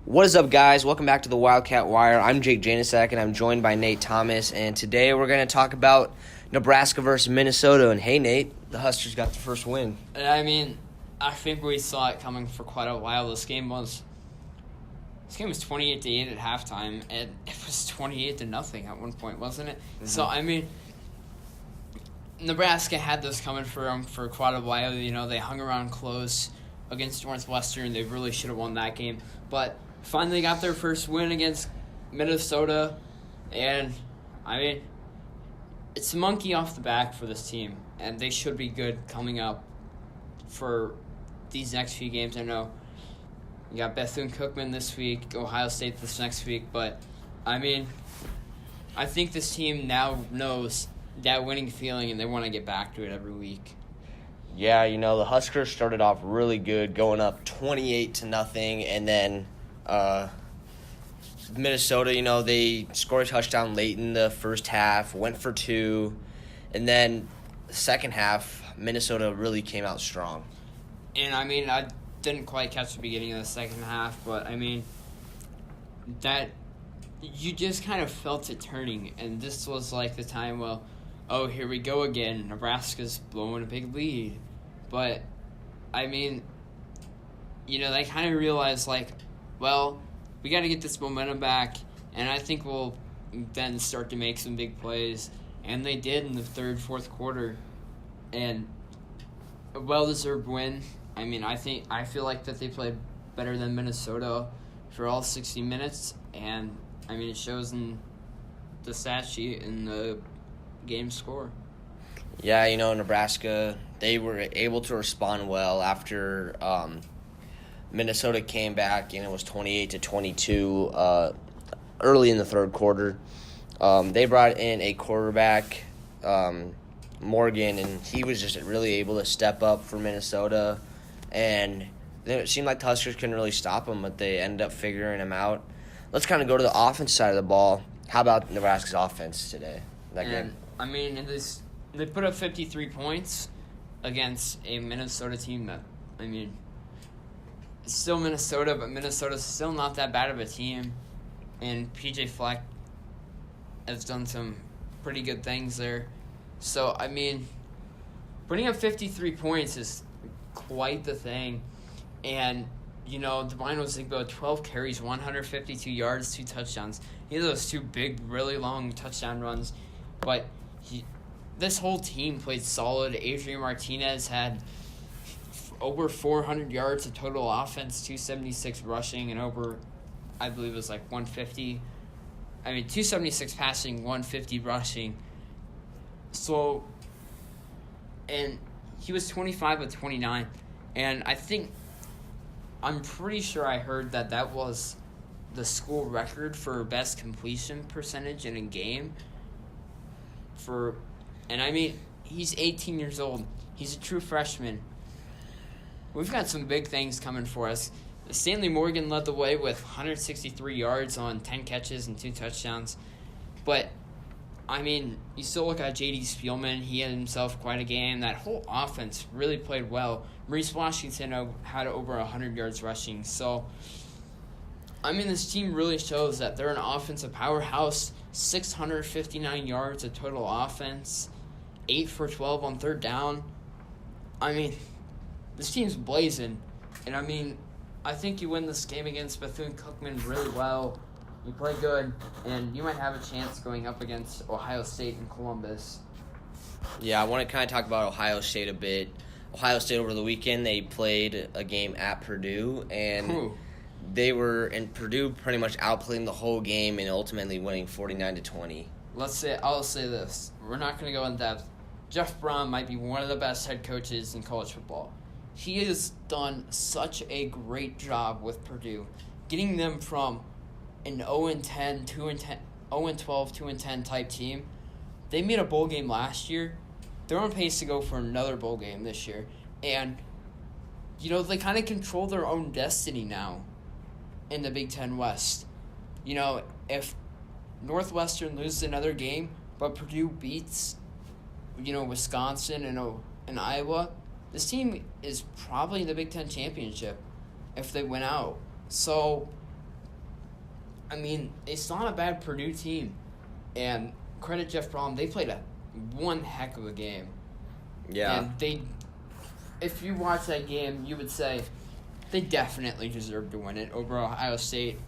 What is up, guys? Welcome back to the Wildcat Wire. I'm Jake Janusek, and I'm joined by Nate Thomas. And today we're going to talk about Nebraska versus Minnesota. And hey, Nate, the Huskers got the first win. I think we saw it coming for quite a while. This game was 28-8 at halftime, and it was 28-0 at one point, wasn't it? Mm-hmm. So Nebraska had this coming for them for quite a while. You know, they hung around close against Northwestern. They really should have won that game, but finally got their first win against Minnesota, and it's a monkey off the back for this team, and they should be good coming up for these next few games. I know you got Bethune-Cookman this week, Ohio State this next week, but I think this team now knows that winning feeling, and they want to get back to it every week. Yeah, you know, the Huskers started off really good, going up 28-0, and then Minnesota, you know, they scored a touchdown late in the first half, went for two, and then the second half, Minnesota really came out strong. And, I didn't quite catch the beginning of the second half, but, that you just kind of felt it turning, and this was like the time, here we go again, Nebraska's blowing a big lead. But, they kind of realized, we got to get this momentum back, and I think we'll then start to make some big plays. And they did in the third, fourth quarter, and a well-deserved win. I feel like that they played better than Minnesota for all 60 minutes, and, it shows in the stat sheet and the game score. Yeah, you know, Nebraska, they were able to respond well after Minnesota came back, and it was 28-22 early in the third quarter. They brought in a quarterback, Morgan, and he was just really able to step up for Minnesota. And it seemed like the Huskers couldn't really stop him, but they ended up figuring him out. Let's kind of go to the offense side of the ball. How about Nebraska's offense today? Game? They put up 53 points against a Minnesota team that, it's still Minnesota, but Minnesota's still not that bad of a team. And P.J. Fleck has done some pretty good things there. So, putting up 53 points is quite the thing. And, Devine Ozigbo, 12 carries, 152 yards, 2 touchdowns. He had those 2 big, really long touchdown runs. But this whole team played solid. Adrian Martinez had over 400 yards of total offense, 276 rushing, and over, I believe it was 150. 276 passing, 150 rushing. So, and he was 25 of 29. And I'm pretty sure I heard that was the school record for best completion percentage in a game. He's 18 years old. He's a true freshman. We've got some big things coming for us. Stanley Morgan led the way with 163 yards on 10 catches and 2 touchdowns. But, you still look at J.D. Spielman. He had himself quite a game. That whole offense really played well. Maurice Washington had over 100 yards rushing. So, this team really shows that they're an offensive powerhouse. 659 yards of total offense. 8 for 12 on third down. This team's blazing. And, I think you win this game against Bethune-Cookman really well. You play good, and you might have a chance going up against Ohio State and Columbus. Yeah, I want to kind of talk about Ohio State a bit. Ohio State over the weekend, they played a game at Purdue, and Purdue pretty much outplayed the whole game and ultimately winning 49-20. I'll say this. We're not going to go in depth. Jeff Brom might be one of the best head coaches in college football. He has done such a great job with Purdue, getting them from an 0-10, 2-10, 0-12, 2-10 type team. They made a bowl game last year. They're on pace to go for another bowl game this year. And, they kind of control their own destiny now in the Big Ten West. If Northwestern loses another game, but Purdue beats, Wisconsin and Iowa, this team is probably in the Big Ten championship if they win out. So I mean, it's not a bad Purdue team. And credit Jeff Brom, they played one heck of a game. Yeah. And if you watch that game, you would say they definitely deserved to win it over Ohio State,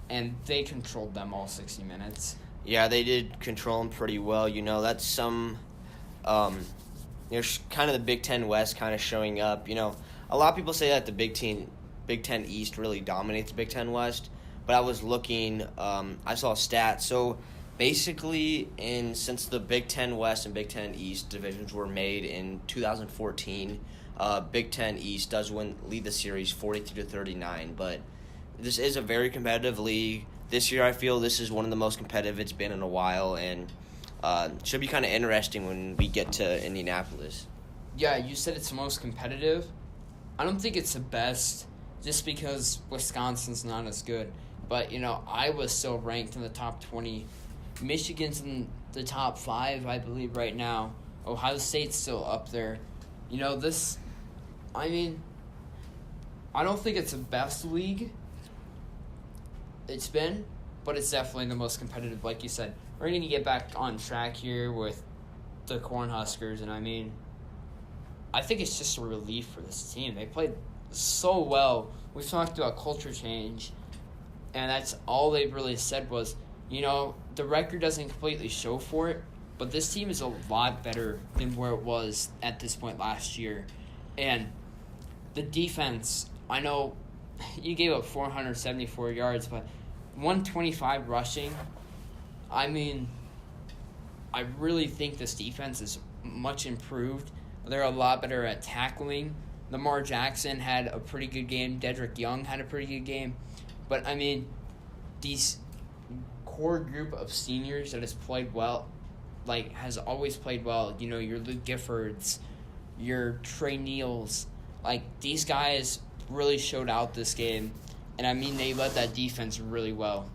and they controlled them all 60 minutes. Yeah, they did control them pretty well. That's some, kind of the Big Ten West kind of showing up. A lot of people say that the Big Ten East really dominates the Big Ten West, but I was looking, I saw a stat. So basically, since the Big Ten West and Big Ten East divisions were made in 2014, Big Ten East does lead the series 42-39. But this is a very competitive league. This year, I feel this is one of the most competitive it's been in a while, and should be kind of interesting when we get to Indianapolis. Yeah, you said it's the most competitive. I don't think it's the best, just because Wisconsin's not as good. But, Iowa's still ranked in the top 20. Michigan's in the top 5, I believe, right now. Ohio State's still up there. I don't think it's the best league it's been, but it's definitely the most competitive, like you said. We're going to get back on track here with the Cornhuskers, and I think it's just a relief for this team. They played so well. We talked about culture change, and that's all they really said was, the record doesn't completely show for it, but this team is a lot better than where it was at this point last year. And the defense, I know you gave up 474 yards, but 125 rushing. I really think this defense is much improved. They're a lot better at tackling. Lamar Jackson had a pretty good game. Dedrick Young had a pretty good game. But, these core group of seniors that has played well, has always played well. Your Luke Giffords, your Trey Neals. These guys really showed out this game. And, they led that defense really well.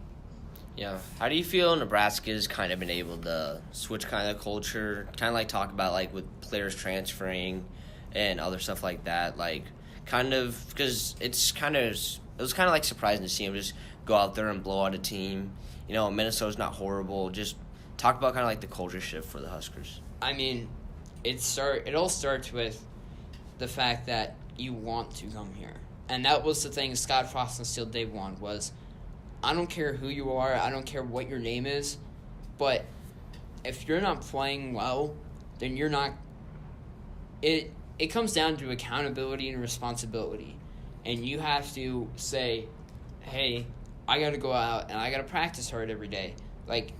Yeah. How do you feel Nebraska's kind of been able to switch kind of the culture, kind of talk about with players transferring and other stuff like that, because it was kind of surprising to see him just go out there and blow out a team. Minnesota's not horrible. Just talk about kind of the culture shift for the Huskers. It all starts with the fact that you want to come here. And that was the thing Scott Frost instilled day one was, I don't care who you are, I don't care what your name is, but if you're not playing well, then you're not. It comes down to accountability and responsibility. And you have to say, hey, I got to go out and I got to practice hard every day.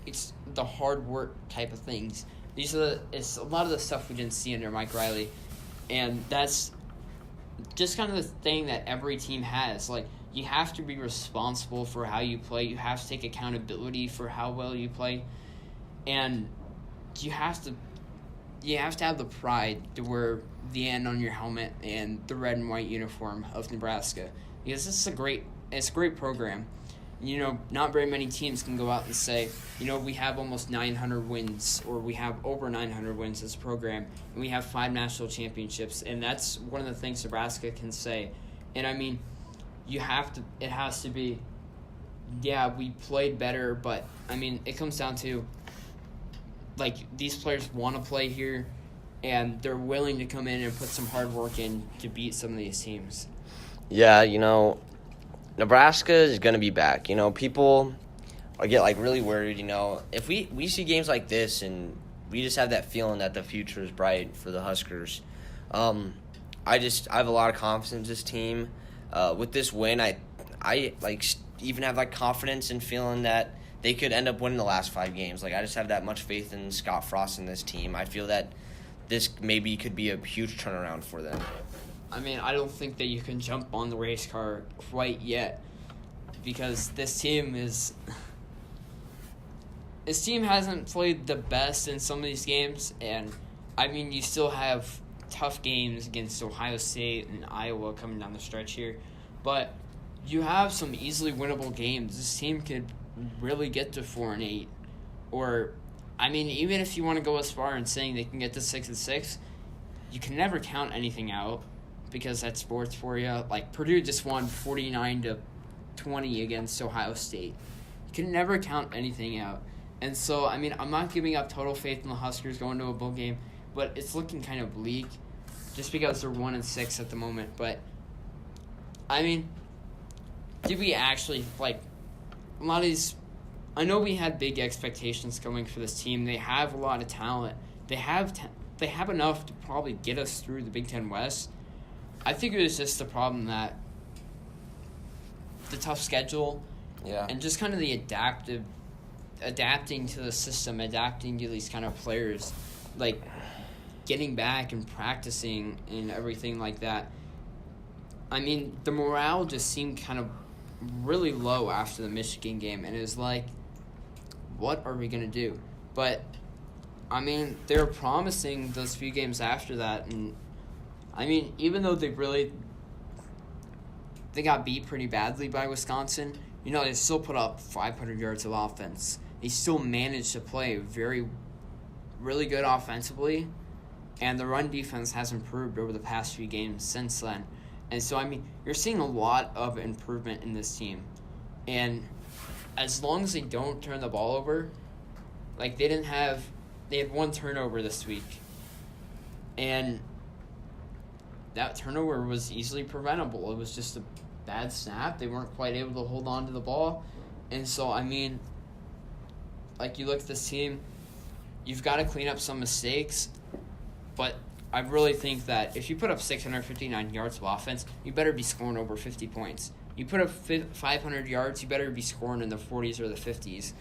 It's the hard work type of things. It's a lot of the stuff we didn't see under Mike Riley. And that's just kind of the thing that every team has. You have to be responsible for how you play. You have to take accountability for how well you play. And you have to have the pride to wear the N on your helmet and the red and white uniform of Nebraska. Because it's a great program. Not very many teams can go out and say, we have almost 900 wins, or we have over 900 wins as a program, and we have 5 national championships. And that's one of the things Nebraska can say. And it has to be, yeah, we played better, but, it comes down to, these players want to play here, and they're willing to come in and put some hard work in to beat some of these teams. Yeah, Nebraska is going to be back. People get, really worried, If we see games like this and we just have that feeling that the future is bright for the Huskers, I have a lot of confidence in this team. With this win, I even have confidence in feeling that they could end up winning the last 5 games. I just have that much faith in Scott Frost and this team. I feel that this maybe could be a huge turnaround for them. I don't think that you can jump on the race car quite yet, because this team hasn't played the best in some of these games, and you still have tough games against Ohio State and Iowa coming down the stretch here, but you have some easily winnable games. This team could really get to 4-8, or even if you want to go as far and saying they can get to 6-6, you can never count anything out, because that's sports for you. Purdue just won 49-20 against Ohio State. You can never count anything out. And so, I mean, I'm not giving up total faith in the Huskers going to a bowl game, but it's looking kind of bleak just because they're 1-6 at the moment. But, I mean, did we actually, like, a lot of these, I know we had big expectations coming for this team. They have a lot of talent. They have enough to probably get us through the Big Ten West. I think it was just the problem that the tough schedule and just kind of the adapting to the system, adapting to these kind of players, like getting back and practicing and everything like that. I mean, the morale just seemed kind of really low after the Michigan game, and it was like, what are we going to do? But, I mean, they were promising those few games after that, and, I mean, even though they got beat pretty badly by Wisconsin, you know, they still put up 500 yards of offense. They still managed to play really good offensively, and the run defense has improved over the past few games since then. And so, I mean, you're seeing a lot of improvement in this team. And as long as they don't turn the ball over, like they had one turnover this week. And that turnover was easily preventable. It was just a bad snap. They weren't quite able to hold on to the ball. And so, I mean, like you look at this team, you've got to clean up some mistakes, but I really think that if you put up 659 yards of offense, you better be scoring over 50 points. You put up 500 yards, you better be scoring in the 40s or the 50s.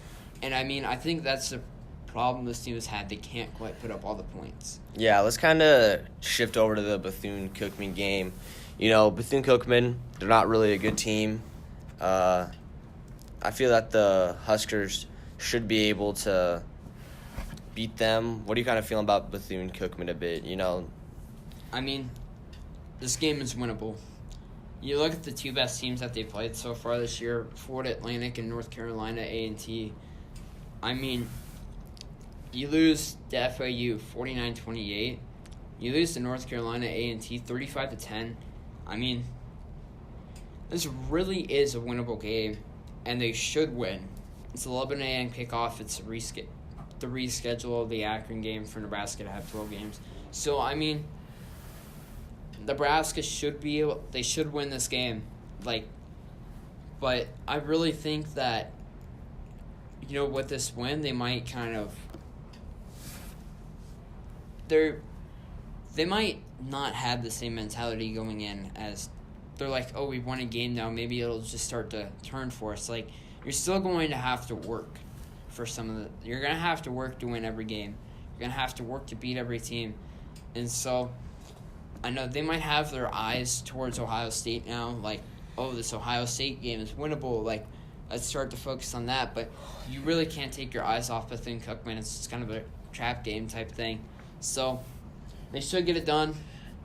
And, I mean, I think that's the problem this team has had. They can't quite put up all the points. Yeah, let's kind of shift over to the Bethune-Cookman game. You know, Bethune-Cookman, they're not really a good team. I feel that the Huskers should be able to beat them. What are you kind of feeling about Bethune-Cookman a bit, you know? I mean, this game is winnable. You look at the two best teams that they played so far this year, Florida Atlantic and North Carolina A&T. I mean, you lose to FAU 49-28. You lose to North Carolina A&T 35-10. I mean, this really is a winnable game, and they should win. It's 11 a.m. kickoff. It's the reschedule of the Akron game for Nebraska to have 12 games. So, I mean, Nebraska should win this game. But I really think that, you know, with this win, they might kind of they might not have the same mentality going in as they're like, oh, we won a game now, maybe it'll just start to turn for us. Like, you're still going to have to work for you're going to have to work to win every game. You're going to have to work to beat every team. And so I know they might have their eyes towards Ohio State now, like, oh, this Ohio State game is winnable, like, let's start to focus on that. But you really can't take your eyes off Bethune-Cookman. It's just kind of a trap game type thing. So they should get it done,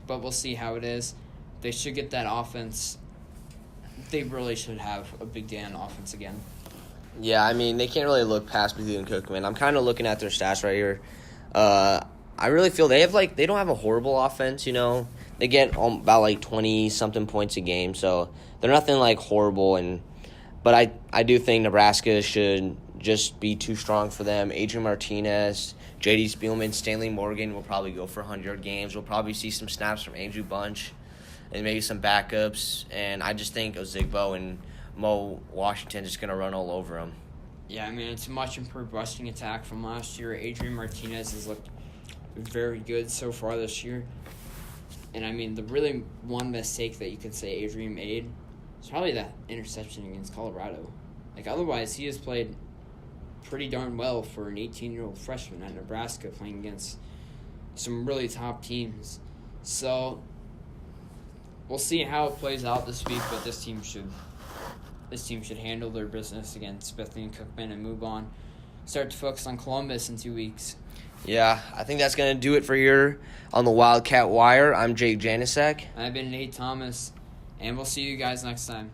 but we'll see how it is. They should get that offense. They really should have a big day on offense again. Yeah, I mean, they can't really look past Bethune-Cookman. I'm kind of looking at their stats right here. I really feel they don't have a horrible offense, you know. They get about 20-something points a game, so they're nothing horrible. But I do think Nebraska should just be too strong for them. Adrian Martinez, J.D. Spielman, Stanley Morgan will probably go for 100 games. We'll probably see some snaps from Andrew Bunch and maybe some backups. And I just think Ozigbo and Mo Washington just going to run all over them. Yeah, I mean, it's a much improved rushing attack from last year. Adrian Martinez has looked very good so far this year. And, I mean, the really one mistake that you could say Adrian made is probably that interception against Colorado. Otherwise, he has played pretty darn well for an 18-year-old freshman at Nebraska playing against some really top teams. So, we'll see how it plays out this week, but this team should handle their business against Bethune-Cookman and move on. Start to focus on Columbus in 2 weeks. Yeah, I think that's going to do it for here on the Wildcat Wire. I'm Jake Janisek. I've been Nate Thomas, and we'll see you guys next time.